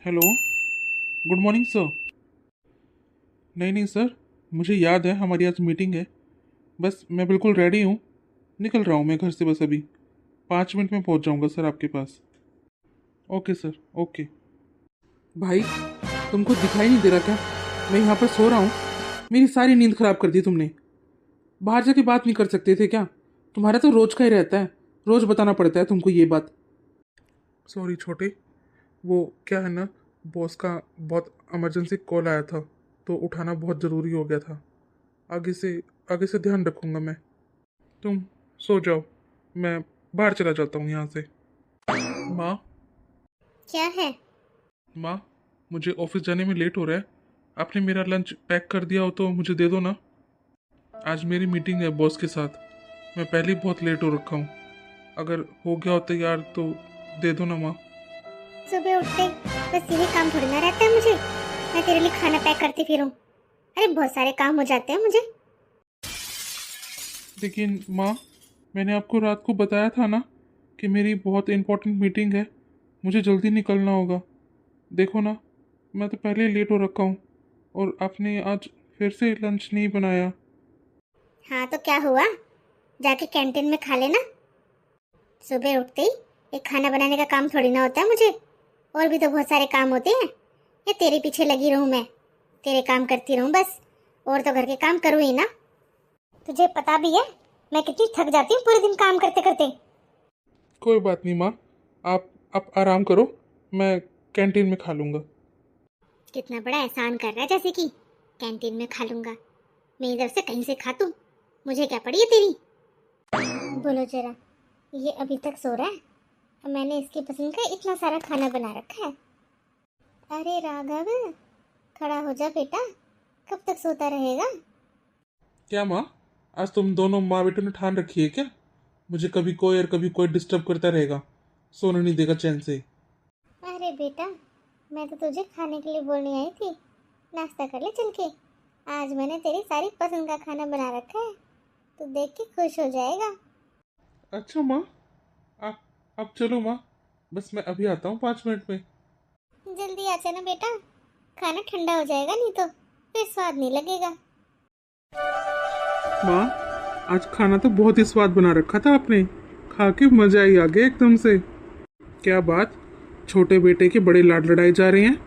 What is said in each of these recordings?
Hello. Good morning sir. नहीं नहीं sir, मुझे याद है हमारी आज मीटिंग है। बस मैं बिल्कुल रेडी हूँ। निकल रहा हूँ मैं घर से, बस अभी 5 मिनट में पहुँच जाऊँगा सर आपके पास। Okay sir, okay. भाई, तुमको दिखाई नहीं दे रहा क्या? मैं यहाँ पर सो रहा हूँ। मेरी सारी नींद खराब कर दी तुमने। बाहर जाके बात नहीं कर सकते थे क्या? तुम्हारा तो रोज का ही रहता है, रोज बताना पड़ता है तुमको ये बात। सॉरी छोटे, वो क्या है ना, बॉस का बहुत इमरजेंसी कॉल आया था तो उठाना बहुत ज़रूरी हो गया था। आगे से आगे से ध्यान रखूँगा मैं। तुम सो जाओ, मैं बाहर चला जाता हूँ यहाँ से। माँ, क्या है? माँ, मुझे ऑफिस जाने में लेट हो रहा है। आपने मेरा लंच पैक कर दिया हो तो मुझे दे दो ना। आज मेरी मीटिंग है बॉस के साथ। मैं पहले ही बहुत लेट हो रखा हूँ। अगर हो गया हो तैयार तो दे दो ना माँ। सुबह उठते बस यही काम थोड़ी ना रहता है मुझे। मैं तेरे लिए खाना पैक करती फिरूं। अरे बहुत सारे काम हो जाते हैं मुझे। लेकिन माँ, मैंने आपको रात को बताया था ना कि मेरी बहुत इंपॉर्टेंट मीटिंग है, मुझे जल्दी निकलना होगा। देखो ना, मैं तो पहले ही लेट हो रखा हूँ और आपने आज फिर से लंच नहीं बनाया। हाँ तो क्या हुआ, जाके कैंटीन में खा लेना। सुबह उठते ही एक खाना बनाने का काम थोड़ी ना होता है मुझे। और भी तो बहुत सारे काम होते हैं। या तेरे पीछे लगी रहूं मैं, तेरे काम करती रहूं बस? और तो घर के काम करूँ ही ना। तुझे पता भी है मैं कितनी थक जाती हूँ पूरे दिन काम करते करते। कोई बात नहीं माँ, आप आराम करो, मैं कैंटीन में खा लूँगा। कितना बड़ा एहसान कर रहा है, जैसे कि कैंटीन में खा लूंगा। मेरी तरफ से कहीं से खा तू, मुझे क्या पड़ी है तेरी। बोलो जरा, ये अभी तक सो रहा है और मैंने इसकी पसंद का इतना सारा खाना बना रखा है। अरे राघव, खड़ा हो जा बेटा, कब तक सोता रहेगा? क्या माँ, आज तुम दोनों माँ बेटों ने ठान रखी है क्या? मुझे कभी कोई और कभी कोई डिस्टर्ब करता रहेगा, सोने नहीं देगा चैन से। अरे बेटा, मैं तो तुझे खाने के लिए बोलने आई थी। नाश्ता कर ले चल के। आज मैंने तेरी सारी पसंद का खाना बना रखा है, तू देख के खुश हो जाएगा। अच्छा माँ, आप चलो माँ, बस मैं अभी आता हूँ 5 मिनट में। जल्दी आ जाना बेटा, खाना ठंडा हो जाएगा नहीं तो फिर स्वाद नहीं लगेगा। माँ, आज खाना तो बहुत ही स्वाद बना रखा था आपने, खा के मजा ही आ गया एकदम से। क्या बात, छोटे बेटे के बड़े लाड लड़ाए जा रहे हैं।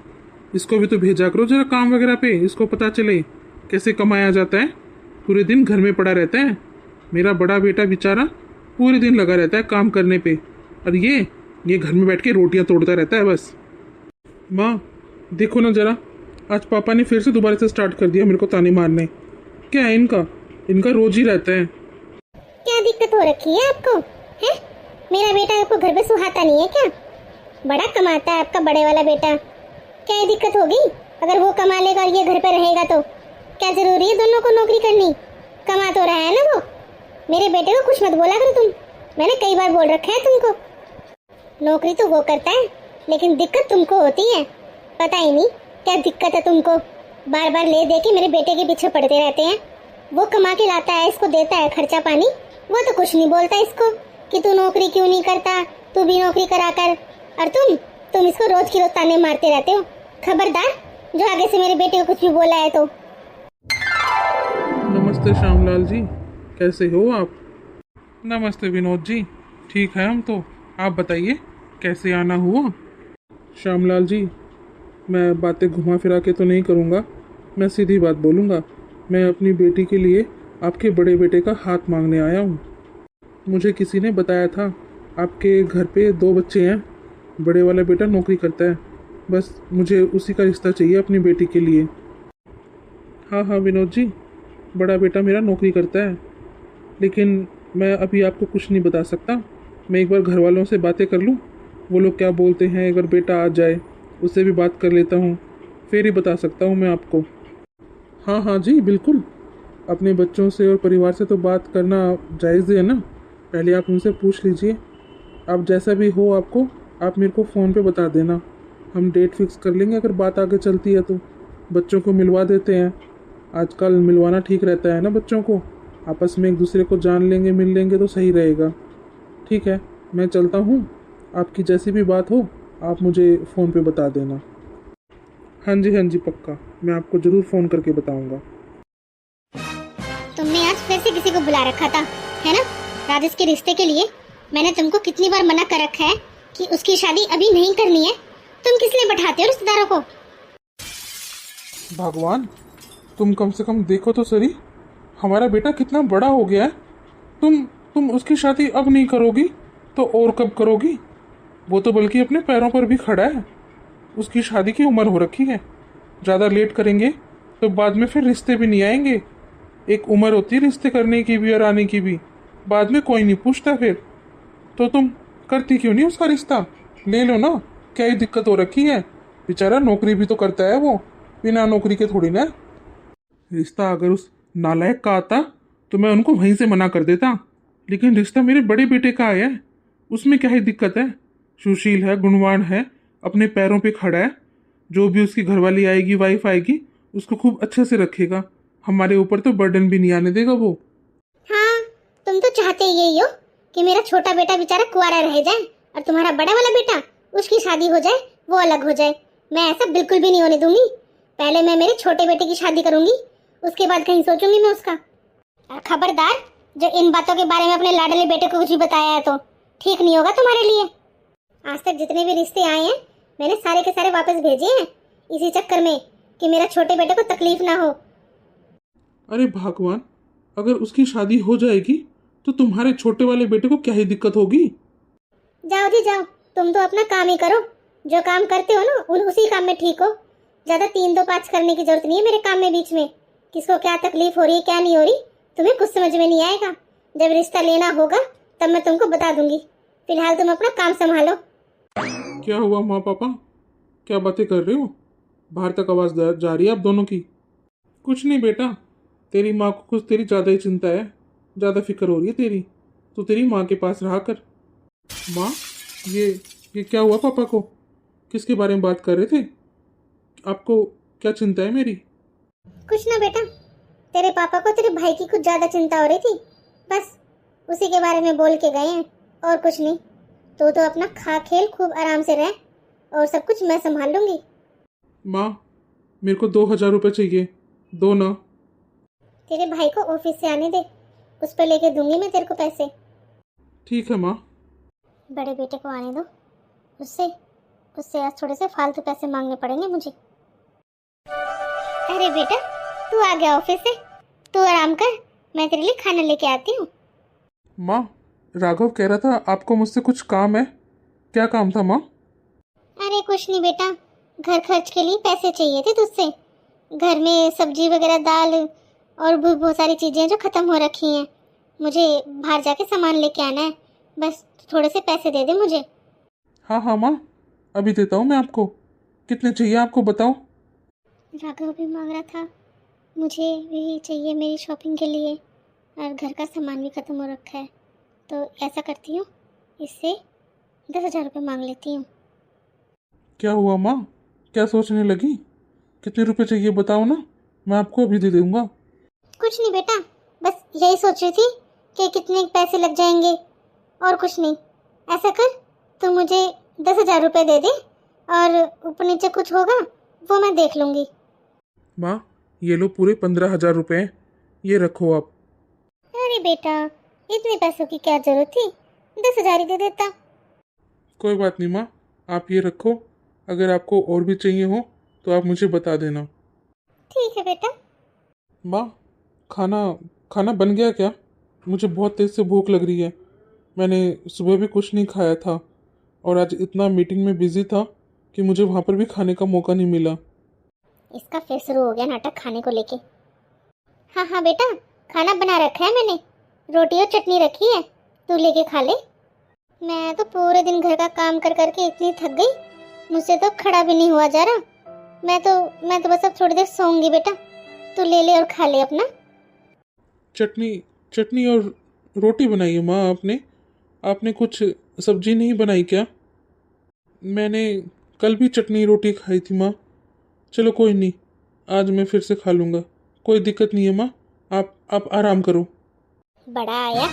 इसको भी तो भेजा करो जरा काम वगैरह पे, इसको पता चले कैसे कमाया जाता है। पूरे दिन घर में पड़ा रहता है। मेरा बड़ा बेटा बेचारा पूरे दिन लगा रहता है काम करने पे, और ये घर में बैठ के रोटियां तोड़ता रहता है बस। माँ, देखो ना जरा, आज पापा ने फिर से दोबारा से स्टार्ट कर दिया मेरे को ताने मारने। क्या है इनका इनका रोज ही रहता है। क्या दिक्कत हो रखी है आपको? है, मेरा बेटा आपको घर पे सुहाता नहीं है क्या? बड़ा कमाता है आपका बड़े वाला बेटा। क्या ये दिक्कत होगी? अगर वो कमा लेगा और ये घर पे रहेगा तो क्या जरूरी है दोनों को नौकरी करनी? कमा तो रहा है ना वो। मेरे बेटे को कुछ मत बोला करो तुम, मैंने कई बार बोल रखा है तुमको। नौकरी तो वो करता है लेकिन दिक्कत तुमको होती है। पता ही नहीं क्या दिक्कत है तुमको। बार बार ले दे के मेरे बेटे के पीछे पड़ते रहते हैं। वो कमा के लाता है, इसको देता है खर्चा पानी, वो तो कुछ नहीं बोलता इसको कि तू नौकरी क्यों नहीं करता, तू भी नौकरी करा कर। और तुम इसको रोज की रोज ताने मारते रहते हो। खबरदार जो आगे से मेरे बेटे को कुछ भी बोला है तो। नमस्ते श्यामलाल जी, कैसे हो आप? नमस्ते विनोद जी, ठीक है हम तो। आप बताइए कैसे आना हुआ? श्यामलाल जी, मैं बातें घुमा फिरा के तो नहीं करूँगा, मैं सीधी बात बोलूँगा। मैं अपनी बेटी के लिए आपके बड़े बेटे का हाथ मांगने आया हूँ। मुझे किसी ने बताया था आपके घर पे 2 बच्चे हैं, बड़े वाला बेटा नौकरी करता है, बस मुझे उसी का रिश्ता चाहिए अपनी बेटी के लिए। हाँ हाँ विनोद जी, बड़ा बेटा मेरा नौकरी करता है, लेकिन मैं अभी आपको कुछ नहीं बता सकता। मैं एक बार घर वालों से बातें कर लूँ, वो लोग क्या बोलते हैं, अगर बेटा आ जाए उससे भी बात कर लेता हूँ, फिर ही बता सकता हूँ मैं आपको। हाँ हाँ जी बिल्कुल, अपने बच्चों से और परिवार से तो बात करना जायज़ है ना, पहले आप उनसे पूछ लीजिए। आप जैसा भी हो आपको, आप मेरे को फ़ोन पे बता देना, हम डेट फिक्स कर लेंगे। अगर बात आगे चलती है तो बच्चों को मिलवा देते हैं। आजकल मिलवाना ठीक रहता है ना, बच्चों को आपस में एक दूसरे को जान लेंगे, मिल लेंगे तो सही रहेगा। ठीक है, मैं चलता हूँ, आपकी जैसी भी बात हो आप मुझे फ़ोन पे बता देना। हाँ जी पक्का, मैं आपको ज़रूर फ़ोन करके बताऊंगा। तुमने आज फिर से किसी को बुला रखा था, है ना? राजेश के रिश्ते के लिए मैंने तुमको कितनी बार मना कर रखा है कि उसकी शादी अभी नहीं करनी है। तुम किस लिए बैठाते हो रिश्तेदारों को? भगवान, तुम कम से कम देखो तो सही, हमारा बेटा कितना बड़ा हो गया है। तुम उसकी शादी अब नहीं करोगी तो और कब करोगी? वो तो बल्कि अपने पैरों पर भी खड़ा है। उसकी शादी की उम्र हो रखी है। ज़्यादा लेट करेंगे तो बाद में फिर रिश्ते भी नहीं आएंगे। एक उम्र होती है रिश्ते करने की भी और आने की भी, बाद में कोई नहीं पूछता फिर। तो तुम करती क्यों नहीं उसका रिश्ता? ले लो ना, क्या ही दिक्कत हो रखी है? बेचारा नौकरी भी तो करता है वो, बिना नौकरी के थोड़ी ना। रिश्ता अगर उस नालायक का आता तो मैं उनको वहीं से मना कर देता, लेकिन रिश्ता मेरे बड़े बेटे का आया है, उसमें क्या ही दिक्कत है? सुशील है, गुणवान है, अपने पैरों पे खड़ा है। जो भी उसकी घरवाली आएगी, वाइफ आएगी, उसको खूब अच्छे से रखेगा। हमारे ऊपर तो बर्डन भी नहीं आने देगा वो। हाँ, तुम तो चाहते यही हो कि मेरा छोटा बेटा बेचारा कुंवारा रह जाए और तुम्हारा बड़ा वाला बेटा, उसकी शादी हो जाए, वो अलग हो जाए। मैं ऐसा बिल्कुल भी नहीं होने दूंगी। पहले मैं मेरे छोटे बेटे की शादी करूंगी, उसके बाद कहीं सोचूंगी मैं उसका। और खबरदार, जो इन बातों के बारे में अपने लाडले बेटे को कुछ भी बताया है तो ठीक नहीं होगा तुम्हारे लिए। आज तक जितने भी रिश्ते आए हैं मैंने सारे के सारे वापस भेजे हैं, इसी चक्कर में कि मेरा छोटे बेटे को तकलीफ ना हो। अरे भगवान, अगर उसकी शादी हो जाएगी तो तुम्हारे छोटे वाले बेटे को क्या ही दिक्कत होगी? जाओ जी जाओ, तुम तो अपना काम ही करो। जो काम करते हो ना उसी काम में ठीक हो। ज्यादा 3-2-5 करने की जरूरत नहीं है मेरे काम में बीच में। किसको क्या तकलीफ हो रही है क्या नहीं हो रही तुम्हें कुछ समझ में नहीं आएगा। जब रिश्ता लेना होगा तब मैं तुमको बता दूंगी। फिलहाल तुम अपना काम संभालो। क्या हुआ माँ पापा, क्या बातें कर रहे हो? बाहर तक आवाज़ जा रही है आप दोनों की। कुछ नहीं बेटा, तेरी माँ को कुछ तेरी ज़्यादा ही चिंता है, ज़्यादा फिक्र हो रही है तेरी। तो तेरी माँ के पास रहा कर। माँ, ये क्या हुआ पापा को? किसके बारे में बात कर रहे थे? आपको क्या चिंता है मेरी? कुछ ना बेटा, तेरे पापा को तेरे भाई की कुछ ज्यादा चिंता हो रही थी, बस उसी के बारे में बोल के गए हैं, और कुछ नहीं। तो अपना खा खेल खूब आराम से रह, और सब कुछ मैं संभाल लूंगी। माँ, मेरे को 2,000 रुपये चाहिए, दो ना। तेरे भाई को ऑफिस से आने दे, उस पर लेके दूंगी मैं तेरे को पैसे। ठीक है माँ। बड़े बेटे को आने दो, उससे आज थोड़े से फालतू पैसे मांगने पड़ेंगे मुझे। अरे बेटा, तू आ गया ऑफिस से, तू आराम कर, मैं तेरे लिए खाना लेके आती हूँ। माँ, राघव कह रहा था आपको मुझसे कुछ काम है। क्या काम था माँ? अरे कुछ नहीं बेटा, घर खर्च के लिए पैसे चाहिए थे तुझसे। घर में सब्जी वगैरह, दाल और भी बहुत सारी चीज़ें जो ख़त्म हो रखी हैं, मुझे बाहर जाके सामान लेके आना है। बस थोड़े से पैसे दे दे मुझे। हाँ माँ, अभी देता हूँ मैं आपको। कितने चाहिए आपको बताओ। राघव भी मांग रहा था, मुझे भी चाहिए मेरी शॉपिंग के लिए, और घर का सामान भी ख़त्म हो रखा है। तो ऐसा करती हूँ, इससे 10,000 रुपये मांग लेती हूँ। क्या हुआ माँ, क्या सोचने लगी? कितने रुपए चाहिए बताओ ना, मैं आपको अभी दे दूंगा। कुछ नहीं बेटा, बस यही सोच रही थी कि कितने पैसे लग जाएंगे, और कुछ नहीं। ऐसा कर, तू मुझे 10,000 रुपये दे दे, और ऊपर नीचे कुछ होगा वो मैं देख लूँगी। माँ, ये लो पूरे 15,000 रुपये, ये रखो आप। अरे बेटा, इतने पैसों की क्या जरूरत थी, 10,000 ही दे देता। कोई बात नहीं माँ, आप ये रखो। अगर आपको और भी चाहिए हो तो आप मुझे बता देना। ठीक है बेटा। माँ, खाना बन गया क्या? मुझे बहुत तेज़ से भूख लग रही है। मैंने सुबह भी कुछ नहीं खाया था, और आज इतना मीटिंग में बिजी था कि मुझे वहाँ पर भी खाने का मौका नहीं मिला। इसका फिर शुरू हो गया नाटक खाने को लेके। हाँ बेटा, खाना बना रखा है मैंने, रोटी और चटनी रखी है, तू लेके खा ले। मैं तो पूरे दिन घर का काम कर करके इतनी थक गई, मुझसे तो खड़ा भी नहीं हुआ जा रहा। मैं तो बस अब थोड़ी देर सोऊंगी बेटा, तू ले ले और खा ले अपना। चटनी और रोटी बनाई है माँ आपने कुछ सब्जी नहीं बनाई क्या? मैंने कल भी चटनी रोटी खाई थी माँ। चलो कोई नहीं, आज मैं फिर से खा लूँगा, कोई दिक्कत नहीं है माँ। आप आराम करो। बड़ा आया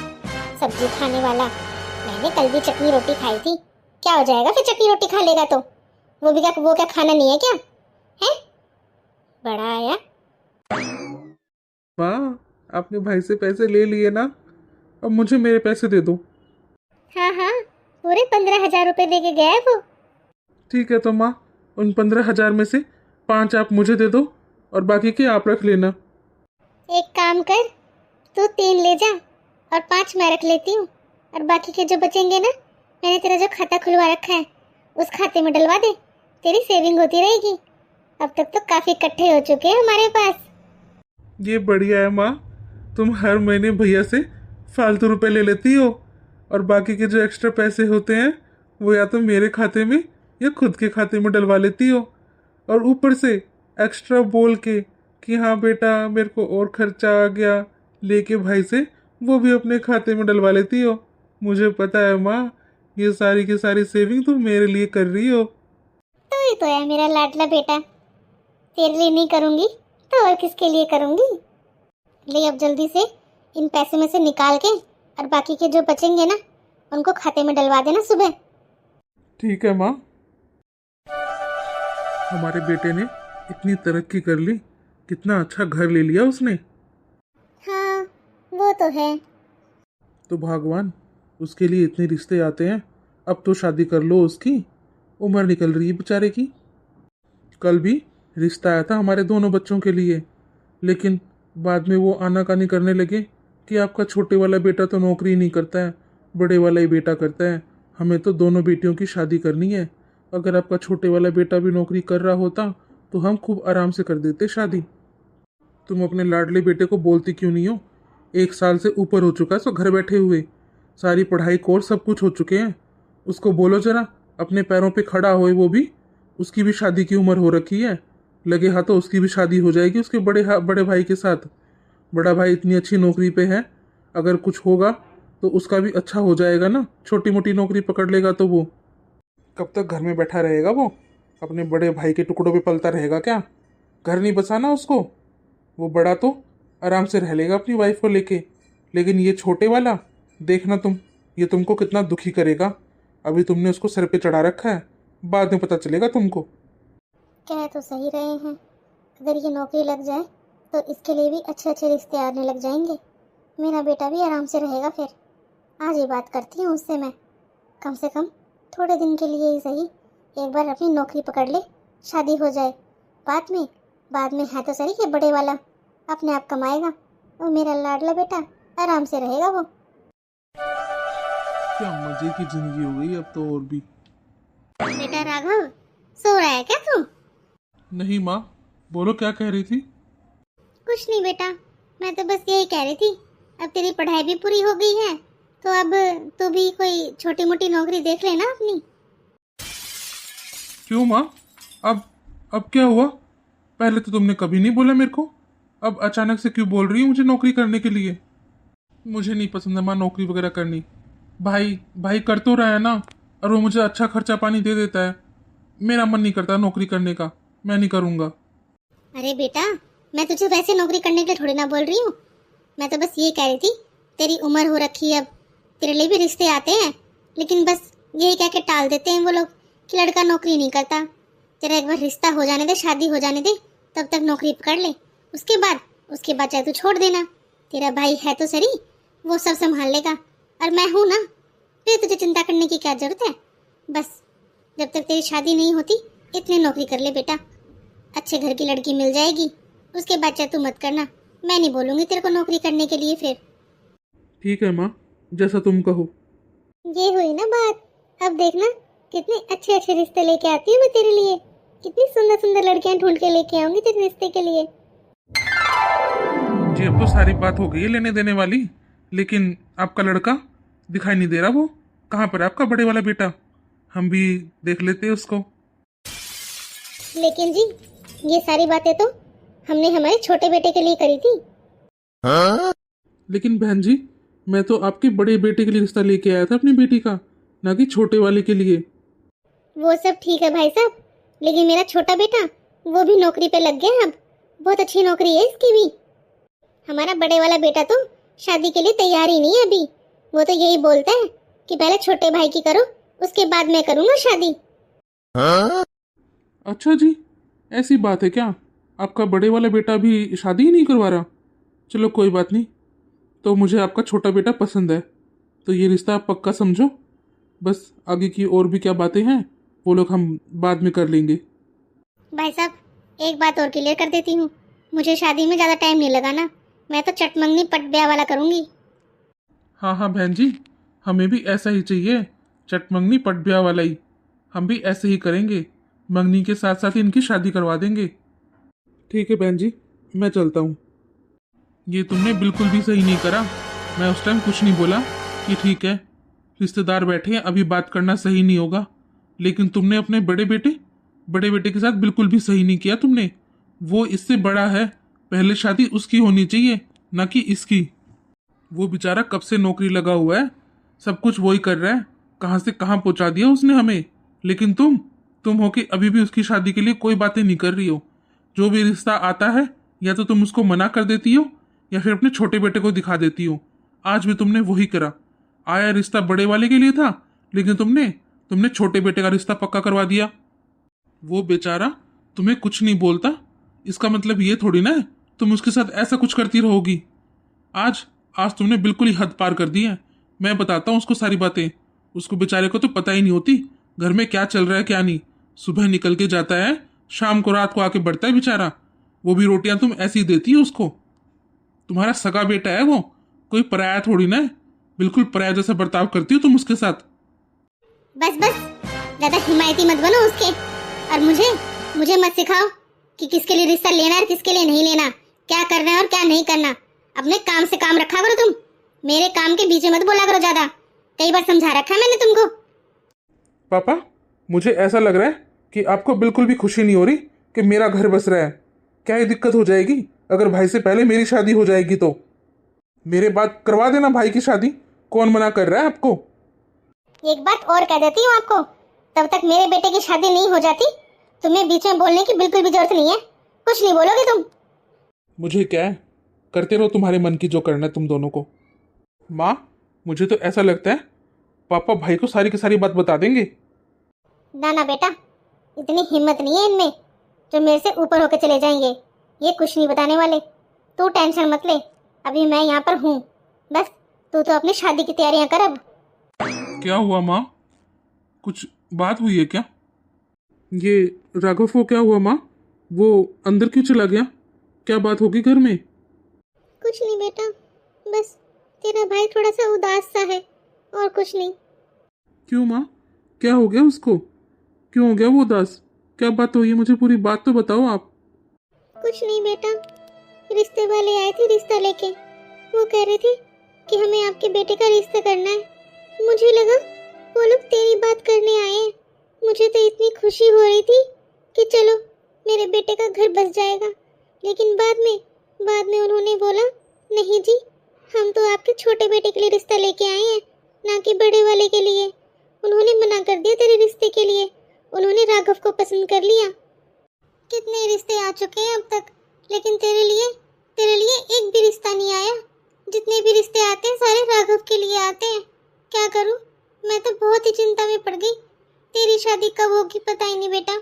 सब्जी खाने वाला। मैंने कल भी चटनी रोटी खाई थी, क्या हो जाएगा फिर चटनी रोटी खा लेगा तो? वो क्या खाना नहीं है क्या? है? बड़ा आया। माँ, आपने भाई से पैसे ले लिए ना, अब मुझे मेरे पैसे दे दो। हाँ हाँ, पूरे 15,000 रुपए दे के गया है वो। ठीक है तो माँ, उन 15,000 में से 5 आप मुझे दे दो और बाकी के आप रख लेना। एक काम कर, तू 3 ले जा और 5 मैं रख लेती हूँ, और बाकी के जो बचेंगे ना, मैंने तेरा जो खाता खुलवा रखा है उस खाते में डलवा दे, तेरी सेविंग होती रहेगी। अब तक तो काफी इकट्ठे हो चुके हैं हमारे पास। ये बढ़िया है माँ, तुम हर महीने भैया से फालतू रुपए ले लेती हो और बाकी के जो एक्स्ट्रा पैसे होते हैं वो या तो मेरे खाते में या खुद के खाते में डलवा लेती हो, और ऊपर से एक्स्ट्रा बोल के कि हाँ बेटा मेरे को और खर्चा आ गया लेके भाई से, वो भी अपने खाते में डलवा लेती हो। मुझे पता है माँ, ये सारी की सारी सेविंग तुम मेरे लिए कर रही हो। तो ही तो है मेरा लाडला बेटा, तेरे लिए नहीं करूंगी तो और किसके लिए करूंगी। ले अब जल्दी से इन पैसे में से निकाल के, और बाकी के जो बचेंगे ना उनको खाते में डलवा देना सुबह। ठीक है माँ। हमारे बेटे ने इतनी तरक्की कर ली, कितना अच्छा घर ले लिया उसने। हाँ वो तो है। तो भगवान, उसके लिए इतने रिश्ते आते हैं, अब तो शादी कर लो उसकी, उम्र निकल रही है बेचारे की। कल भी रिश्ता आया था हमारे दोनों बच्चों के लिए, लेकिन बाद में वो आनाकानी करने लगे कि आपका छोटे वाला बेटा तो नौकरी नहीं करता है, बड़े वाला ही बेटा करता है, हमें तो दोनों बेटियों की शादी करनी है। अगर आपका छोटे वाला बेटा भी नौकरी कर रहा होता तो हम खूब आराम से कर देते शादी। तुम अपने लाडले बेटे को बोलती क्यों नहीं हो? 1 साल से ऊपर हो चुका है सो घर बैठे हुए, सारी पढ़ाई कोर्स सब कुछ हो चुके हैं। उसको बोलो जरा अपने पैरों पे खड़ा होए, वो भी, उसकी भी शादी की उम्र हो रखी है, लगे हाथों उसकी भी शादी हो जाएगी उसके बड़े भाई के साथ। बड़ा भाई इतनी अच्छी नौकरी पे है, अगर कुछ होगा तो उसका भी अच्छा हो जाएगा ना, छोटी मोटी नौकरी पकड़ लेगा तो वो कब तक घर में बैठा रहेगा? वो अपने बड़े भाई के टुकड़ों पे पलता रहेगा क्या? घर नहीं बसाना उसको? वो बड़ा तो आराम से रह लेगा अपनी वाइफ को लेके, लेकिन ये छोटे वाला देखना तुम, ये तुमको कितना दुखी करेगा। अभी तुमने उसको सर पे चढ़ा रखा है, बाद में पता चलेगा तुमको। कह तो सही रहे हैं, अगर ये नौकरी लग जाए तो इसके लिए भी अच्छे अच्छे रिश्ते आने लग जाएंगे, मेरा बेटा भी आराम से रहेगा। फिर आज ही बात करती हूँ उससे मैं, कम से कम थोड़े दिन के लिए ही सही, एक बार अपनी नौकरी पकड़ ले, शादी हो जाए। बाद में है तो सही कि बड़े वाला अपने आप कमाएगा और मेरा लाडला बेटा आराम से रहेगा। वो क्या मजे की जिंदगी हो गई अब तो। और भी बेटा राघव, सो रहा है क्या तू? नहीं माँ, बोलो क्या कह रही थी? कुछ नहीं बेटा, मैं तो बस यही कह रही थी, अब तेरी पढ़ाई भी पूरी हो गई है तो अब तू भी कोई छोटी मोटी नौकरी देख लेना अपनी। क्यों माँ, अब क्या हुआ? पहले तो तुमने कभी नहीं बोला मेरे को, अब अचानक से क्यों बोल रही हो मुझे नौकरी करने के लिए? मुझे नहीं पसंद है माँ नौकरी वगैरह करनी। भाई कर तो रहा है ना, और वो मुझे अच्छा खर्चा पानी दे देता है। मेरा मन नहीं करता नौकरी करने का, मैं नहीं करूँगा। अरे बेटा, मैं तुझे वैसे नौकरी करने के लिए थोड़ी ना बोल रही हूँ, मैं तो बस ये कह रही थी तेरी उम्र हो रखी है, अब तेरे लिए भी रिश्ते आते हैं, लेकिन बस यही कह के टाल देते हैं वो लोग कि लड़का नौकरी नहीं करता। तेरा एक बार रिश्ता हो जाने दे, शादी हो जाने दे, तब तक नौकरी पकड़ ले, उसके बाद चाहे तू छोड़ देना, तेरा भाई है तो सही, वो सब संभाल लेगा, और मैं हूँ ना, फिर तुझे चिंता करने की क्या जरूरत है। बस जब तक तेरी शादी नहीं होती इतनी नौकरी कर ले बेटा, अच्छे घर की लड़की मिल जाएगी, उसके बाद चाहे तू मत करना, मैं नहीं बोलूँगी तेरे को नौकरी करने के लिए। फिर ठीक है माँ, जैसा तुम कहो। ये हुई ना बात, अब देखना कितने अच्छे अच्छे रिश्ते लेके आती हूँ मैं तेरे लिए, कितनी सुंदर सुंदर लड़कियां ढूंढ के लेके आऊंगी तेरे रिश्ते के लिए। जी अब तो सारी बात हो गई है लेने देने वाली, लेकिन आपका लड़का दिखाई नहीं दे रहा, वो कहाँ पर है आपका बड़े वाला बेटा? हम भी देख लेते उसको। लेकिन जी ये सारी बातें तो हमने हमारे छोटे बेटे के लिए करी थी। लेकिन बहन जी, मैं तो आपके बड़े बेटे के लिए रिश्ता लेके आया था अपनी बेटी का, ना कि छोटे वाले के लिए। वो सब ठीक है भाई साहब, लेकिन मेरा छोटा बेटा वो भी नौकरी पे लग गया, अब बहुत अच्छी नौकरी है इसकी भी। हमारा बड़े वाला बेटा तो शादी के लिए तैयार ही नहीं है अभी, वो तो यही बोलता है कि पहले छोटे भाई की करो, उसके बाद मैं करूंगा शादी। अच्छा जी, ऐसी बात है क्या? आपका बड़े वाला बेटा अभी शादी ही नहीं करवा रहा? चलो कोई बात नहीं। तो मुझे आपका छोटा बेटा पसंद है, तो ये रिश्ता आप पक्का समझो। बस आगे की और भी क्या बातें हैं वो लोग हम बाद में कर लेंगे। भाई साहब, एक बात और क्लियर कर देती हूँ, मुझे शादी में ज़्यादा टाइम नहीं लगाना। मैं तो चटमंगनी पट ब्याह वाला करूँगी। हाँ हाँ बहन जी, हमें भी ऐसा ही चाहिए, चटमंगनी पट ब्याह वाला ही। हम भी ऐसे ही करेंगे, मंगनी के साथ साथ इनकी शादी करवा देंगे। ठीक है बहन जी, मैं चलता हूँ। ये तुमने बिल्कुल भी सही नहीं करा। मैं उस टाइम कुछ नहीं बोला कि ठीक है रिश्तेदार बैठे हैं अभी बात करना सही नहीं होगा, लेकिन तुमने अपने बड़े बेटे के साथ बिल्कुल भी सही नहीं किया तुमने। वो इससे बड़ा है, पहले शादी उसकी होनी चाहिए ना कि इसकी। वो बेचारा कब से नौकरी लगा हुआ है, सब कुछ वही कर रहा है, कहाँ से कहाँ पहुंचा दिया उसने हमें। लेकिन तुम हो कि अभी भी उसकी शादी के लिए कोई बातें नहीं कर रही हो। जो भी रिश्ता आता है या तो तुम उसको मना कर देती हो या फिर अपने छोटे बेटे को दिखा देती हो। आज भी तुमने वही करा। आया रिश्ता बड़े वाले के लिए था, लेकिन तुमने छोटे बेटे का रिश्ता पक्का करवा दिया। वो बेचारा तुम्हें कुछ नहीं बोलता, इसका मतलब ये थोड़ी ना है तुम उसके साथ ऐसा कुछ करती रहोगी। आज आज तुमने बिल्कुल ही हद पार कर दी है। मैं बताता हूँ उसको सारी बातें। उसको बेचारे को तो पता ही नहीं होती घर में क्या चल रहा है क्या नहीं। सुबह निकल के जाता है, शाम को रात को आके बढ़ता है बेचारा। वो भी रोटियां तुम ऐसी देती हो उसको। तुम्हारा सगा बेटा है वो, कोई पराया थोड़ी ना है। बिल्कुल पराया जैसा बर्ताव करती हो तुम उसके साथ। बस बस, ज़्यादा हिमायती मत बनो उसके। और मुझे मत सिखाओ कि किसके लिए रिश्ता लेना है और किसके लिए नहीं लेना, क्या करना है और क्या नहीं करना। अपने काम से काम रखा करो तुम, मेरे काम के बीच में मत बोला करो ज़्यादा। कई बार समझा रखा है मैंने तुमको। पापा, मुझे ऐसा लग रहा है कि आपको बिल्कुल भी खुशी नहीं हो रही कि मेरा घर बस रहा है। क्या ये दिक्कत हो जाएगी अगर भाई से पहले मेरी शादी हो जाएगी तो? मेरे बाद करवा देना भाई की शादी, कौन मना कर रहा है आपको? एक बात और कह देती हूँ आपको, तब तक मेरे बेटे की शादी नहीं हो जाती तुम्हें बीच में बोलने की बिल्कुल भी जरूरत नहीं है। कुछ नहीं बोलोगे तुम। मुझे क्या है, करते रहो तुम्हारे मन की जो करना है तुम दोनों को। माँ, मुझे तो ऐसा लगता है पापा भाई को सारी की सारी बात बता देंगे। ना ना बेटा, इतनी हिम्मत नहीं है इनमें जो मेरे से ऊपर होकर चले जाएंगे। ये कुछ नहीं बताने वाले, तू टेंशन मत ले, अभी मैं यहाँ पर हूँ। बस तू तो अपनी शादी की तैयारियां कर अब। क्या हुआ माँ, कुछ बात हुई है क्या? ये राघव को क्या हुआ माँ? वो अंदर क्यों चला गया? क्या बात होगी घर में? कुछ नहीं बेटा, बस तेरा भाई थोड़ा सा उदास सा है और कुछ नहीं। क्यों माँ, क्या हो गया उसको? क्यों हो गया वो उदास? क्या बात हुई है, मुझे पूरी बात तो बताओ आप। कुछ नहीं बेटा, रिश्ते वाले आए थे रिश्ता लेके। वो कह रहे थे कि हमें आपके बेटे का रिश्ता करना है। मुझे लगा वो लोग तेरी बात करने आए हैं। मुझे तो इतनी खुशी हो रही थी कि चलो मेरे बेटे का घर बस जाएगा, लेकिन बाद में उन्होंने बोला नहीं जी, हम तो आपके छोटे बेटे के लिए रिश्ता लेके आए हैं, ना कि बड़े वाले के लिए। उन्होंने मना कर दिया तेरे रिश्ते के लिए, उन्होंने राघव को पसंद कर लिया। कितने रिश्ते आ चुके हैं अब तक, लेकिन तेरे लिए एक भी रिश्ता नहीं आया। जितने भी रिश्ते आते हैं सारे राघव के लिए आते हैं। क्या करूं, मैं तो बहुत ही चिंता में पड़ गई। तेरी शादी कब होगी पता ही नहीं बेटा।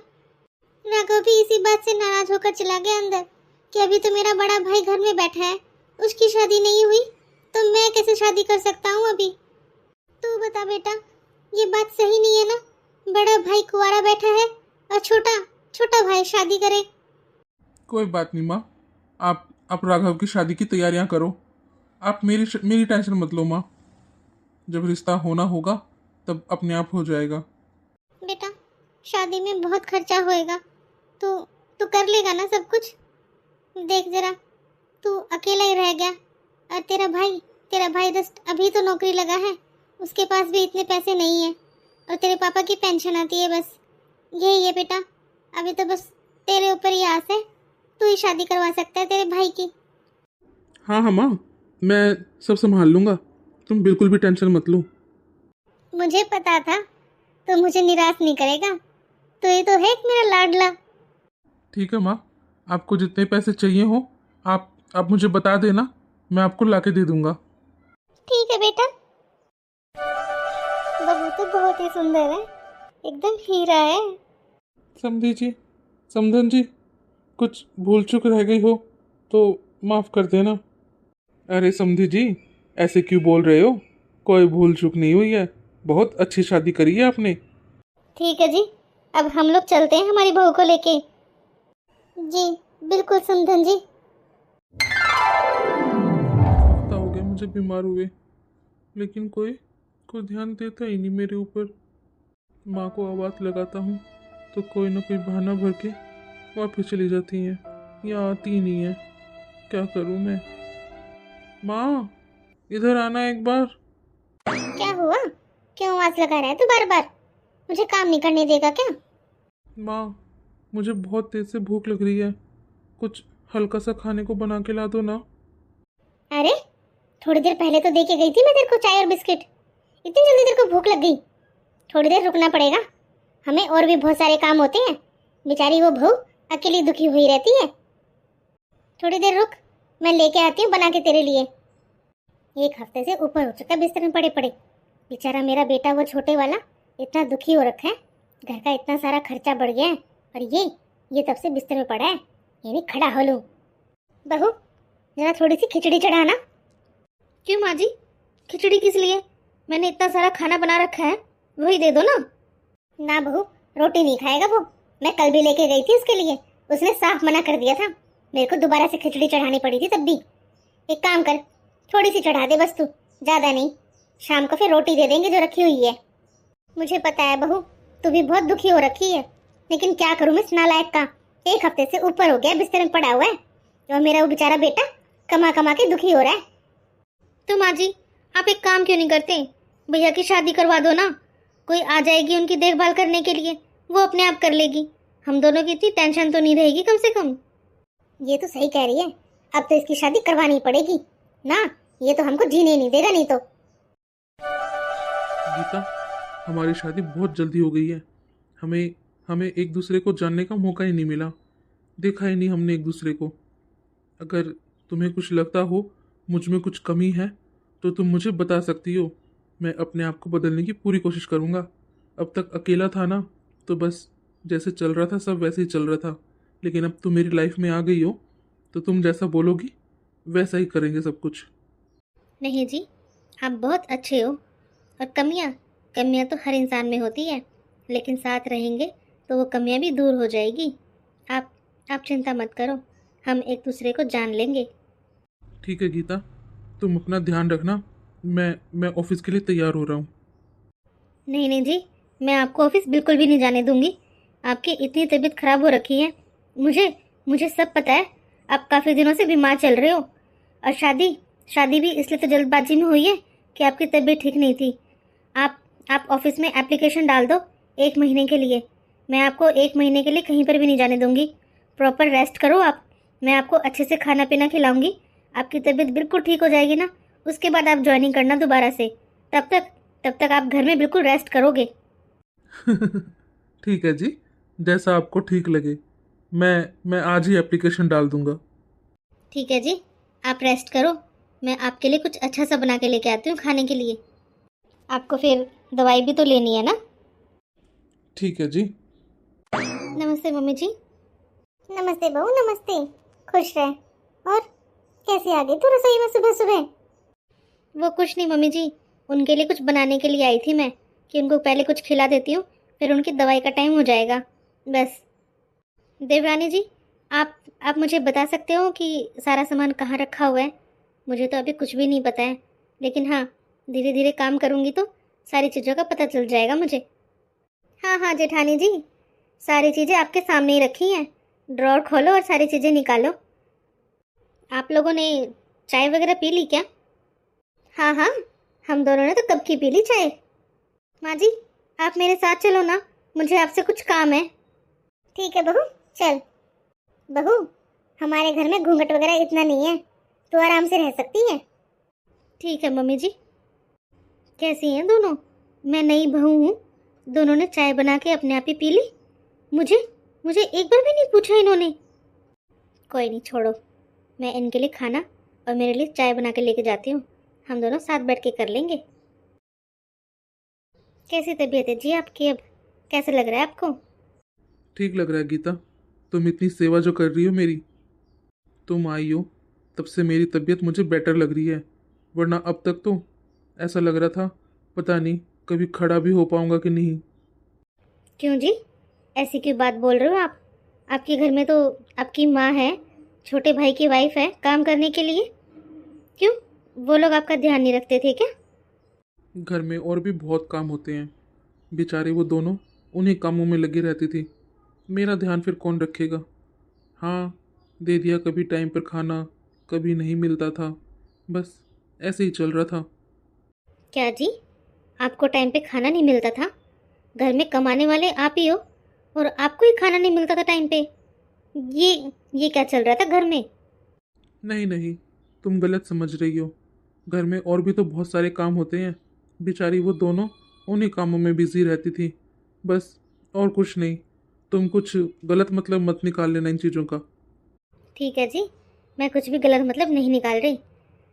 राघव भी इसी बात से नाराज होकर चला गया अंदर कि अभी तो मेरा बड़ा भाई घर में बैठा है, उसकी शादी नहीं हुई तो मैं कैसे शादी कर सकता हूँ अभी। तू बता बेटा, ये बात सही नहीं है ना? बड़ा भाई कुंवारा बैठा है और छोटा भाई शादी करे। कोई बात नहीं माँ, आप राघव की शादी की तैयारियां करो। आप मेरी टेंशन मत लो माँ। जब रिश्ता होना होगा तब अपने आप हो जाएगा। बेटा, शादी में बहुत खर्चा होएगा, तू तू कर लेगा ना सब कुछ? देख जरा, तू अकेला ही रह गया और तेरा भाई जस्ट अभी तो नौकरी लगा है, उसके पास भी इतने पैसे नहीं है और तेरे पापा की पेंशन आती है। बस यही है बेटा, अभी तो बस तेरे ऊपर ही आस है, तू ही शादी करवा सकता है तेरे भाई की। हाँ हाँ माँ, मैं सब संभाल लूँगा, तुम बिल्कुल भी टेंशन मत लो। मुझे पता था तो मुझे निराश नहीं करेगा, तो ये तो है एक मेरा लाडला। ठीक है माँ, आपको जितने पैसे चाहिए हो आप मुझे बता देना, मैं आपको लाके दे दूँगा। ठीक है बेटा। बहू तो बहुत ही सुंदर है, एकदम हीरा है। समझी जी, समधन जी, कुछ भूल चूक रह गई हो तो माफ़ कर देना। अरे समधी जी, ऐसे क्यों बोल रहे हो? कोई भूल चूक नहीं हुई है, बहुत अच्छी शादी करी है आपने। ठीक है जी, अब हम लोग चलते हैं हमारी बहू को लेके। जी बिल्कुल समधन जी। हफ्ता हो गया मुझे बीमार हुए, लेकिन कोई कोई ध्यान देता ही नहीं मेरे ऊपर। माँ को आवाज़ लगाता हूँ तो कोई ना कोई बहाना भर के वापस चली जाती हैं या आती ही नहीं है। क्या करूँ मैं? माँ, इधर आना एक बार। क्या हुआ? क्यों आवाज लगा रहा है तू बार बार? मुझे काम नहीं करने देगा क्या? माँ, मुझे बहुत तेज से भूख लग रही है, कुछ हल्का सा खाने को बना के ला दो ना। अरे थोड़ी देर पहले तो दे के गई थी मैं तेरे को चाय और बिस्किट। इतनी जल्दी तेरे को भूख लग गई? थोड़ी देर रुकना पड़ेगा, हमें और भी बहुत सारे काम होते हैं। बेचारी वो बहू अकेली दुखी हुई रहती है। थोड़ी देर रुक, मैं लेके आती हूँ बना के तेरे लिए। एक हफ्ते से ऊपर हो चुका बिस्तर में पड़े पड़े। बेचारा मेरा बेटा वो छोटे वाला इतना दुखी हो रखा है, घर का इतना सारा खर्चा बढ़ गया है और ये तब से बिस्तर में पड़ा है, ये नहीं खड़ा हो लूँ। बहू जरा थोड़ी सी खिचड़ी चढ़ाना। क्यों माँ जी, खिचड़ी किस लिए? मैंने इतना सारा खाना बना रखा है, वही दे दो ना। ना बहू, रोटी नहीं खाएगा वो। मैं कल भी लेके गई थी उसके लिए, उसने साफ मना कर दिया था। मेरे को दोबारा से खिचड़ी चढ़ानी पड़ी थी तब भी। एक काम कर, थोड़ी सी चढ़ा दे बस तू, ज्यादा नहीं। शाम को फिर रोटी दे देंगे जो रखी हुई है। मुझे पता है बहू, तू भी बहुत दुखी हो रखी है, लेकिन क्या करूं मैं इस नालायक का। एक हफ्ते से ऊपर हो गया बिस्तर में पड़ा हुआ है, और मेरा वो बेचारा बेटा कमा कमा के दुखी हो रहा है। तो माँ जी, आप एक काम क्यों नहीं करते? भैया की शादी करवा दो ना, कोई आ जाएगी उनकी देखभाल करने के लिए, वो अपने आप कर लेगी। हम दोनों की इतनी टेंशन तो नहीं रहेगी कम से कम। ये तो सही कह रही है, अब तो इसकी शादी करवानी पड़ेगी ना, ये तो हमको जीने नहीं देगा नहीं तो। गीता, हमारी शादी बहुत जल्दी हो गई है। हमें हमें एक दूसरे को जानने का मौका ही नहीं मिला, देखा ही नहीं हमने एक दूसरे को। अगर तुम्हें कुछ लगता हो मुझ में कुछ कमी है तो तुम मुझे बता सकती हो, मैं अपने आप को बदलने की पूरी कोशिश करूँगा। अब तक अकेला था ना, तो बस जैसे चल रहा था सब वैसे ही चल रहा था, लेकिन अब तुम मेरी लाइफ में आ गई हो तो तुम जैसा बोलोगी वैसा ही करेंगे सब कुछ। नहीं जी, आप बहुत अच्छे हो, और कमियां कमियां तो हर इंसान में होती है, लेकिन साथ रहेंगे तो वो कमियां भी दूर हो जाएगी। आप चिंता मत करो, हम एक दूसरे को जान लेंगे। ठीक है गीता, तुम अपना ध्यान रखना। मैं ऑफिस के लिए तैयार हो रहा हूँ। नहीं नहीं जी, मैं आपको ऑफिस बिल्कुल भी नहीं जाने दूंगी। आपकी इतनी तबीयत खराब हो रखी है, मुझे मुझे सब पता है। आप काफ़ी दिनों से बीमार चल रहे हो, और शादी शादी भी इसलिए तो जल्दबाजी में हुई है कि आपकी तबीयत ठीक नहीं थी। आप ऑफिस में एप्लीकेशन डाल दो 1 महीने के लिए। मैं आपको 1 महीने के लिए कहीं पर भी नहीं जाने दूंगी। प्रॉपर रेस्ट करो आप, मैं आपको अच्छे से खाना पीना खिलाऊंगी। आपकी तबीयत बिल्कुल ठीक हो जाएगी ना, उसके बाद आप ज्वाइनिंग करना दोबारा से। तब तक आप घर में बिल्कुल रेस्ट करोगे। ठीक है जी, जैसा आपको ठीक लगे। मैं आज ही एप्लीकेशन डाल दूंगा। ठीक है जी, आप रेस्ट करो। मैं आपके लिए कुछ अच्छा सा बना के लेके आती हूँ खाने के लिए। आपको फिर दवाई भी तो लेनी है ना। ठीक है जी। नमस्ते मम्मी जी। नमस्ते बहू, नमस्ते। खुश रहे। और कैसे आ गई तू रसोई में सुबह सुबह? वो कुछ नहीं मम्मी जी, उनके लिए कुछ बनाने के लिए आई थी मैं, कि उनको पहले कुछ खिला देती हूँ, फिर उनकी दवाई का टाइम हो जाएगा बस। देवरानी जी, आप मुझे बता सकते हो कि सारा सामान कहाँ रखा हुआ है? मुझे तो अभी कुछ भी नहीं पता है, लेकिन हाँ, धीरे धीरे काम करूँगी तो सारी चीज़ों का पता चल जाएगा मुझे। हाँ हाँ जेठानी जी, सारी चीज़ें आपके सामने ही रखी हैं। ड्रॉर खोलो और सारी चीज़ें निकालो। आप लोगों ने चाय वगैरह पी ली क्या? हाँ हाँ, हम दोनों ने तो कब की पी ली चाय। माँ जी, आप मेरे साथ चलो ना, मुझे आपसे कुछ काम है। ठीक है बहू, चल। बहू, हमारे घर में घूंघट वगैरह इतना नहीं है, तो आराम से रह सकती है। ठीक है मम्मी जी। कैसी हैं दोनों? मैं नई बहू हूँ, दोनों ने चाय बना के अपने आप ही पी ली। मुझे मुझे एक बार भी नहीं पूछा इन्होंने। कोई नहीं, छोड़ो, मैं इनके लिए खाना और मेरे लिए चाय बना के लेके जाती हूँ, हम दोनों साथ बैठ के कर लेंगे। कैसी तबीयत है जी आपकी अब? कैसे लग रहा है आपको? ठीक लग रहा है गीता, तुम इतनी सेवा जो कर रही हो मेरी, तुम आई हो तब से मेरी तबीयत मुझे बेटर लग रही है, वरना अब तक तो ऐसा लग रहा था पता नहीं कभी खड़ा भी हो पाऊंगा कि नहीं। क्यों जी, ऐसी क्यों बात बोल रहे हो आप? आपके घर में तो आपकी माँ है, छोटे भाई की वाइफ है काम करने के लिए। क्यों, वो लोग आपका ध्यान नहीं रखते थे क्या? घर में और भी बहुत काम होते हैं, बेचारे वो दोनों उन्हीं कामों में लगी रहती थी, मेरा ध्यान फिर कौन रखेगा। हाँ, दे दिया कभी टाइम पर खाना, कभी नहीं मिलता था, बस ऐसे ही चल रहा था। क्या जी, आपको टाइम पे खाना नहीं मिलता था? घर में कमाने वाले आप ही हो और आपको ही खाना नहीं मिलता था टाइम पे। ये क्या चल रहा था घर में? नहीं नहीं, तुम गलत समझ रही हो। घर में और भी तो बहुत सारे काम होते हैं, बेचारी वो दोनों उन्हीं कामों में बिजी रहती थी, बस और कुछ नहीं। तुम कुछ गलत मतलब मत निकाल लेना इन चीज़ों का। ठीक है जी, मैं कुछ भी गलत मतलब नहीं निकाल रही।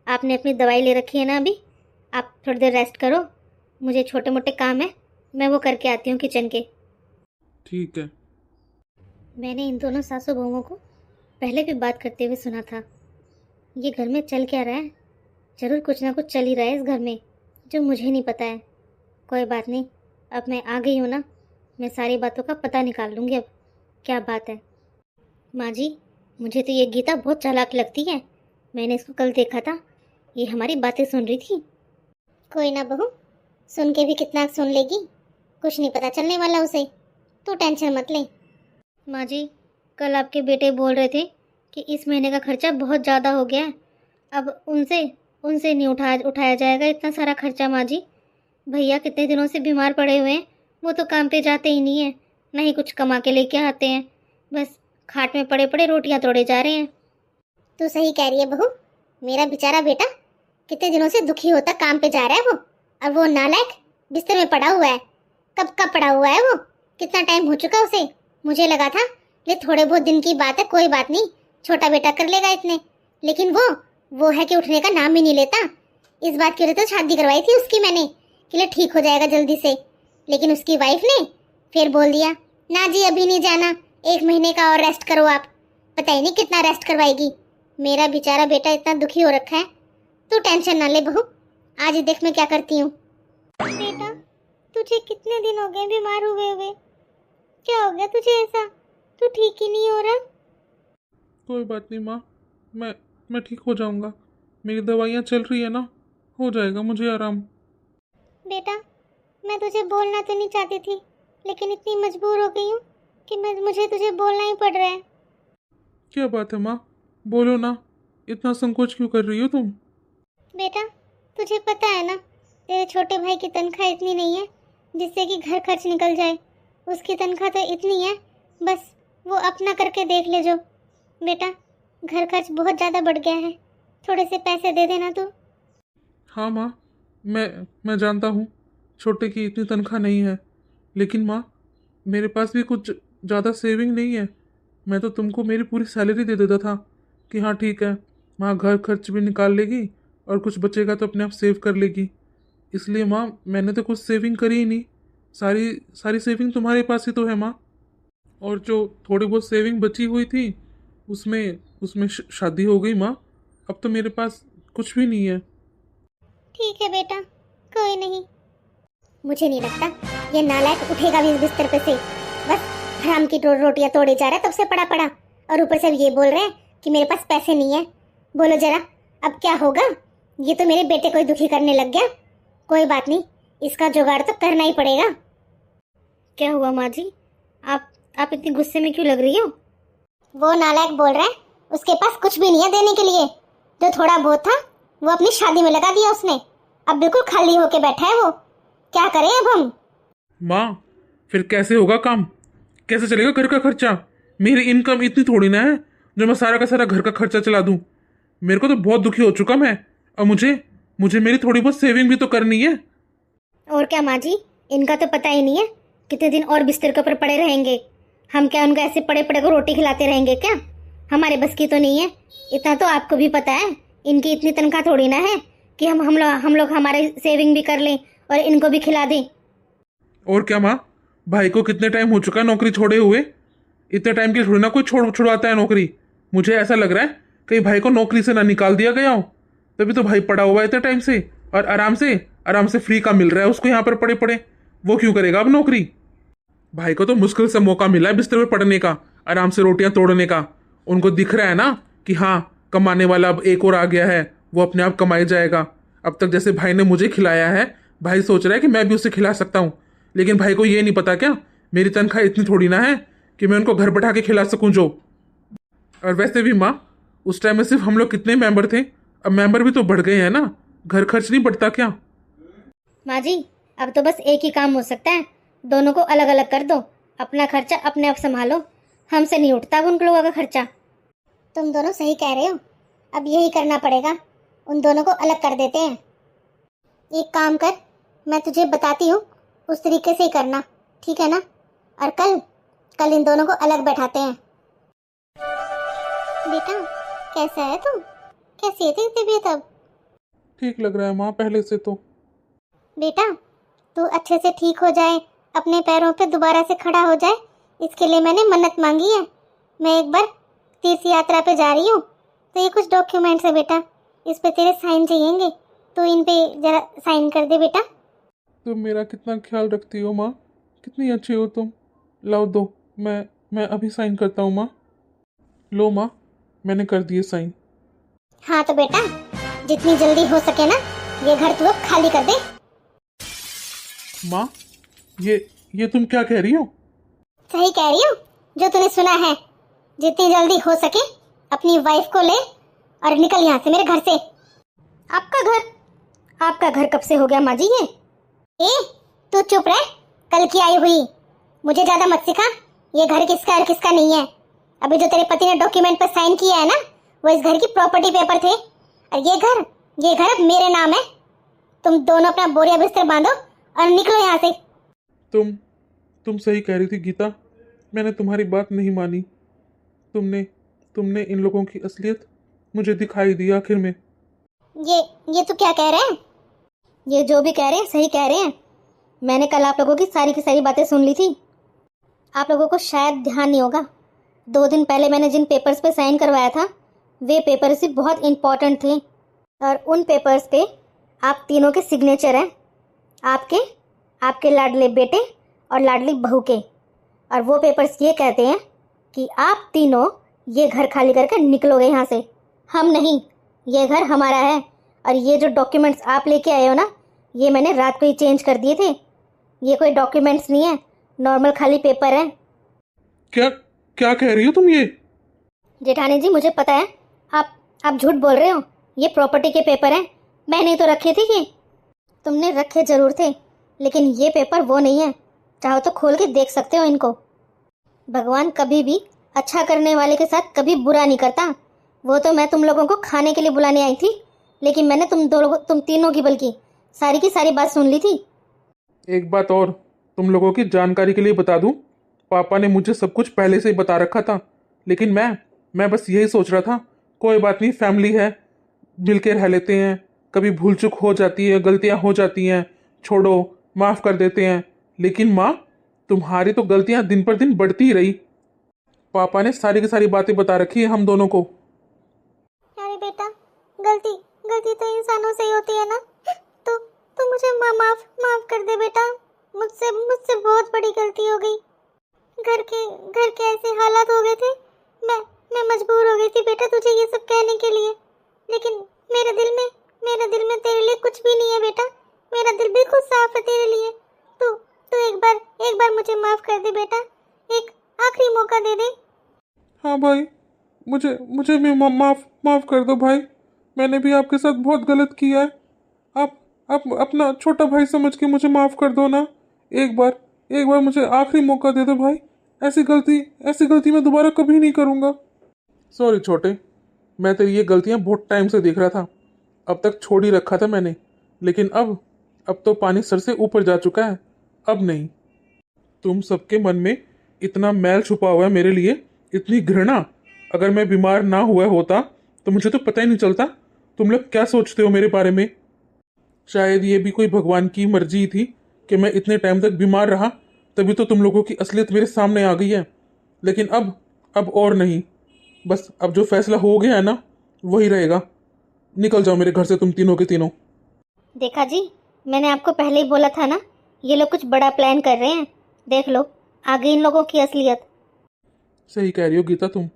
आपने अपनी दवाई ले रखी है ना अभी, आप थोड़ी देर रेस्ट करो। मुझे छोटे मोटे काम है, मैं वो करके आती हूँ किचन के। ठीक है। मैंने इन दोनों सासू बहुओं को पहले भी बात करते हुए सुना था। ये घर में चल क्या रहा है? जरूर कुछ ना कुछ चल ही रहा है इस घर में जो मुझे नहीं पता है। कोई बात नहीं, अब मैं आ गई हूँ ना, मैं सारी बातों का पता निकाल लूँगी अब क्या बात है। माँ जी, मुझे तो ये गीता बहुत चालाक लगती है। मैंने इसको कल देखा था, ये हमारी बातें सुन रही थी। कोई ना बहू, सुन के भी कितना सुन लेगी, कुछ नहीं पता चलने वाला उसे, तू टेंशन मत ले। माँ जी, कल आपके बेटे बोल रहे थे कि इस महीने का खर्चा बहुत ज़्यादा हो गया है, अब उनसे उनसे नहीं उठाया जाएगा इतना सारा खर्चा। माँ जी, भैया कितने दिनों से बीमार पड़े हुए हैं, वो तो काम पे जाते ही नहीं है, ना ही कुछ कमा के लेके आते हैं, बस खाट में पड़े पड़े रोटियां तोड़े जा रहे हैं। तू सही कह रही है बहू, मेरा बेचारा बेटा कितने दिनों से दुखी होता काम पे जा रहा है वो, और वो नालायक बिस्तर में पड़ा हुआ है। कब का पड़ा हुआ है वो, कितना टाइम हो चुका उसे। मुझे लगा था ये थोड़े बहुत दिन की बात है, कोई बात नहीं, छोटा बेटा कर लेगा इतने, लेकिन वो है कि उठने का नाम ही नहीं लेता। इस बात के लिए तो शादी करवाई थी उसकी मैंने कि ले ठीक हो जाएगा जल्दी से, लेकिन उसकी वाइफ ने फिर बोल दिया ना जी अभी नहीं जाना, 1 महीने का और रेस्ट करो आप। पता ही नहीं कितना रेस्ट करवाएगी। मेरा बेचारा बेटा इतना दुखी हो रखा है, तू टेंशन ना ले बहू, आज ही देख मैं क्या करती हूँ। बेटा, तुझे कितने दिन हो गए बीमार हुए हुए, क्या हो गया तुझे ऐसा? तू ठीक ही नहीं हो रहा। कोई बात नहीं माँ, मैं ठीक हो जाऊंगा, मेरी दवाइयाँ चल रही है ना, हो जाएगा मुझे आराम। बेटा, मैं तुझे बोलना तो नहीं चाहती थी, लेकिन इतनी मजबूर हो गई हूँ कि मुझे तुझे बोलना ही पड़ रहा है। क्या बात है माँ, बोलो ना, इतना संकोच क्यों कर रही हो तुम? बेटा, तुझे पता है ना, तेरे छोटे भाई की तनख्वाह इतनी नहीं है जिससे कि घर खर्च निकल जाए। उसकी तनख्वाह तो इतनी है, बस वो अपना करके देख ले जो। बेटा, घर खर्च बहुत ज़्यादा बढ़ गया है, थोड़े से पैसे दे देना तू। हाँ माँ, मैं जानता हूँ छोटे की इतनी तनख्वाह नहीं है, लेकिन माँ मेरे पास भी कुछ ज़्यादा सेविंग नहीं है। मैं तो तुमको मेरी पूरी सैलरी दे देता था कि हाँ ठीक है, माँ घर खर्च भी निकाल लेगी और कुछ बचेगा तो अपने आप सेव कर लेगी। इसलिए माँ मैंने तो कुछ सेविंग करी ही नहीं, सारी सारी सेविंग तुम्हारे पास ही तो है माँ। और जो थोड़ी बहुत सेविंग बची हुई थी उसमें उसमें शादी हो गई माँ, अब तो मेरे पास कुछ भी नहीं है। ठीक है बेटा, कोई नहीं। मुझे नहीं लगता ये नालायक उठेगा भी इस बिस्तर पे से, बस हराम की रोटियां तोड़े जा रहा है तब से पड़ा पड़ा, और ऊपर से अब ये बोल रहे हैं कि मेरे पास पैसे नहीं है। बोलो जरा, अब क्या होगा? ये तो मेरे बेटे को ही दुखी करने लग गया। कोई बात नहीं, इसका जुगाड़ तो करना ही पड़ेगा। क्या हुआ माँ जी, आप इतनी गुस्से में क्यों लग रही हो? वो नालायक बोल रहा है उसके पास कुछ भी नहीं है देने के लिए, जो थोड़ा बहुत था वो अपनी शादी में लगा दिया उसने, अब बिल्कुल खाली होके बैठा है वो। क्या करें अब हम? माँ फिर कैसे होगा काम, कैसे चलेगा घर का खर्चा? मेरी इनकम इतनी थोड़ी ना है जो मैं सारा का सारा घर का खर्चा चला दूं। मेरे को तो बहुत दुखी हो चुका मैं, और मुझे मुझे मेरी थोड़ी बहुत सेविंग भी तो करनी है। और क्या माँ जी, इनका तो पता ही नहीं है कितने दिन और बिस्तर के ऊपर पड़े रहेंगे। हम क्या उनका ऐसे पड़े पड़े को रोटी खिलाते रहेंगे क्या? हमारे बस की तो नहीं है। इतना तो आपको भी पता है, इनकी इतनी तनख्वाह थोड़ी ना है कि हम लोग हमारे सेविंग भी कर लें और इनको भी खिला दें। और क्या माँ, भाई को कितने टाइम हो चुका नौकरी छोड़े हुए, इतने टाइम के लिए थोड़ी ना कोई छुड़वाता है नौकरी। मुझे ऐसा लग रहा है कहीं भाई को नौकरी से ना निकाल दिया गया हो। तभी तो भाई पड़ा हुआ है इतने टाइम से, और आराम से फ्री का मिल रहा है उसको यहाँ पर पड़े पड़े। वो क्यों करेगा अब नौकरी? भाई को तो मुश्किल से मौका मिला है बिस्तर पे पड़ने का, आराम से रोटियां तोड़ने का। उनको दिख रहा है ना कि हाँ, कमाने वाला अब एक और आ गया है, वो अपने आप कमाई जाएगा। अब तक जैसे भाई ने मुझे खिलाया है, भाई सोच रहा है कि मैं भी उसे खिला सकता हूँ। लेकिन भाई को ये नहीं पता क्या, मेरी तनख्वाह इतनी थोड़ी ना है कि मैं उनको घर बैठा के खिला सकूँ जो। और वैसे भी माँ, उस टाइम में सिर्फ हम लोग कितने मेंबर थे, अब मेंबर भी तो बढ़ गए हैं ना, घर खर्च नहीं बढ़ता क्या? माँ जी, अब तो बस एक ही काम हो सकता है, दोनों को अलग अलग कर दो, अपना खर्चा अपने आप संभालो। हमसे नहीं उठता अब उन लोगों का खर्चा। तुम दोनों सही कह रहे हो, अब यही करना पड़ेगा, उन दोनों को अलग कर देते हैं। एक काम कर, मैं तुझे बताती हूँ, उस तरीके से ही करना, ठीक है ना? और कल इन दोनों को अलग बैठाते हैं। बेटा कैसा है तू? कैसी है तेरी तबीयत अब? ठीक लग रहा है माँ पहले से तो। बेटा तू अच्छे से ठीक हो जाए, अपने पैरों पे दोबारा से खड़ा हो जाए, इसके लिए मैंने मन्नत मांगी है। मैं एक बार तीर्थ यात्रा पे जा रही हूँ, तो ये कुछ डॉक्यूमेंट्स है बेटा, इस पे तेरे साइन चाहिएंगे, तो इन पे जरा साइन कर दे बेटा। तुम मेरा कितना ख्याल रखती हो माँ, कितनी अच्छी हो तुम। लाओ दो, मैं अभी साइन करता हूँ माँ। लो माँ, मैंने कर दिए साइन। हाँ तो बेटा, जितनी जल्दी हो सके ना, ये घर तू अब खाली कर दे। माँ, ये तुम क्या कह रही हो? सही कह रही हूँ, जो तूने सुना है। जितनी जल्दी हो सके अपनी वाइफ को ले और निकल यहाँ से, मेरे घर से। आपका घर कब से हो गया माँ जी ये? तू चुप रह, कल की आई हुई, मुझे ज्यादा मत सिखा। ये घर किसका और किसका नहीं है। अभी जो तेरे पति ने डॉक्यूमेंट पर साइन किया है ना, वो इस घर की प्रॉपर्टी पेपर थे, और ये घर अब मेरे नाम है। तुम दोनों अपना बोरिया बिस्तर बांधो और निकलो यहाँ से। तुम सही कह रही थी गीता, मैंने तुम्हारी बात नहीं मानी। तुमने इन लोगों की असलियत मुझे दिखाई दी आखिर में। ये तो क्या कह रहे हैं? ये जो भी कह रहे हैं सही कह रहे हैं। मैंने कल आप लोगों की सारी बातें सुन ली थी। आप लोगों को शायद ध्यान नहीं होगा, 2 दिन पहले मैंने जिन पेपर्स पे साइन करवाया था, वे पेपर्स भी बहुत इम्पोर्टेंट थे, और उन पेपर्स पे आप तीनों के सिग्नेचर हैं, आपके लाडले बेटे और लाडली बहू के। और वो पेपर्स ये कहते हैं कि आप तीनों ये घर खाली करके निकलोगे यहाँ से। हम नहीं, ये घर हमारा है। और ये जो डॉक्यूमेंट्स आप लेके आए हो ना, ये मैंने रात को ही चेंज कर दिए थे। ये कोई डॉक्यूमेंट्स नहीं है, नॉर्मल खाली पेपर है। क्या कह रही हो तुम ये? जेठानी जी, मुझे पता है आप झूठ बोल रहे हो। ये प्रॉपर्टी के पेपर हैं, मैंने तो रखे थे। ये तुमने रखे जरूर थे, लेकिन ये पेपर वो नहीं है। चाहो तो खोल के देख सकते हो इनको। भगवान कभी भी अच्छा करने वाले के साथ कभी बुरा नहीं करता। वो तो मैं तुम लोगों को खाने के लिए बुलाने आई थी, लेकिन मैंने तुम तीनों की बल्कि सारी की सारी बात सुन ली थी। एक बात और तुम लोगों की जानकारी के लिए बता दूं, पापा ने मुझे सब कुछ पहले से ही बता रखा था, लेकिन मैं बस यही सोच रहा था, कोई बात नहीं, फैमिली है, मिल के रह लेते हैं, कभी भूल चूक हो जाती है, गलतियां हो जाती हैं, छोड़ो, माफ कर देते हैं। लेकिन माँ, तुम्हारी तो गलतियां दिन पर दिन बढ़ती ही रही। पापा ने सारी की सारी बातें बता रखी है हम दोनों को। अरे बेटा, गलती तो इंसानों से ही होती है ना, तो मुझे माफ कर दे बेटा। मुझसे बहुत बड़ी गलती हो गई। घर के ऐसे हालात हो गए थे, मैं मजबूर हो गई थी बेटा तुझे ये सब कहने के लिए। लेकिन मेरे दिल में तेरे लिए कुछ भी नहीं है बेटा। मेरा दिल बिल्कुल साफ है तेरे लिए। तू एक बार मुझे माफ कर दे बेटा, एक आखिरी मौका दे दे। हाँ भाई, मुझे भी माफ कर दो भाई, मैंने भी आपके साथ बहुत गलत किया है। आप अपना छोटा भाई समझ के मुझे माफ कर दो ना। एक बार मुझे आखिरी मौका दे दो भाई। ऐसी गलती मैं दोबारा कभी नहीं करूँगा। सॉरी छोटे, मैं तेरी ये गलतियाँ बहुत टाइम से देख रहा था, अब तक छोड़ ही रखा था मैंने, लेकिन अब तो पानी सर से ऊपर जा चुका है, अब नहीं। तुम सबके मन में इतना मैल छुपा हुआ है मेरे लिए, इतनी घृणा। अगर मैं बीमार ना हुआ होता तो मुझे तो पता ही नहीं चलता तुम लोग क्या सोचते हो मेरे बारे में। शायद ये भी कोई भगवान की मर्जी थी कि मैं इतने टाइम तक बीमार रहा, तभी तो तुम लोगों की असलियत मेरे सामने आ गई है। लेकिन अब और नहीं। बस अब जो फैसला हो गया है ना वही रहेगा। निकल जाओ मेरे घर से तुम तीनों के तीनों। देखा जी, मैंने आपको पहले ही बोला था ना, ये लोग कुछ बड़ा प्लान कर रहे हैं। देख लो, आ गई इन लोगों की असलियत। सही कह रही हो गीता तुम।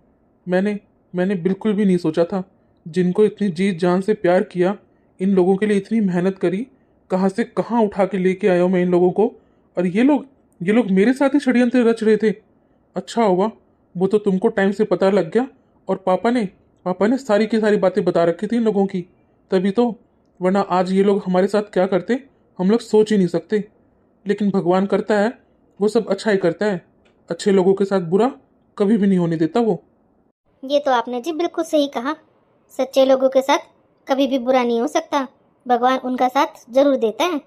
मैंने मैंने बिल्कुल भी नहीं सोचा था। जिनको इतनी जी जान से प्यार किया, इन लोगों के लिए इतनी मेहनत करी, कहाँ से कहाँ उठा के लेके आया हूँ मैं इन लोगों को। और ये लोग मेरे साथ ही षड्यंत्र रच रहे थे। अच्छा हुआ वो तो तुमको टाइम से पता लग गया। और पापा ने सारी की सारी बातें बता रखी थी इन लोगों की, तभी तो। वरना आज ये लोग हमारे साथ क्या करते हम लोग सोच ही नहीं सकते। लेकिन भगवान करता है, वो सब अच्छा ही करता है। अच्छे लोगों के साथ बुरा कभी भी नहीं होने देता वो। ये तो आपने जी बिल्कुल सही कहा। सच्चे लोगों के साथ कभी भी बुरा नहीं हो सकता। भगवान उनका साथ जरूर देता है।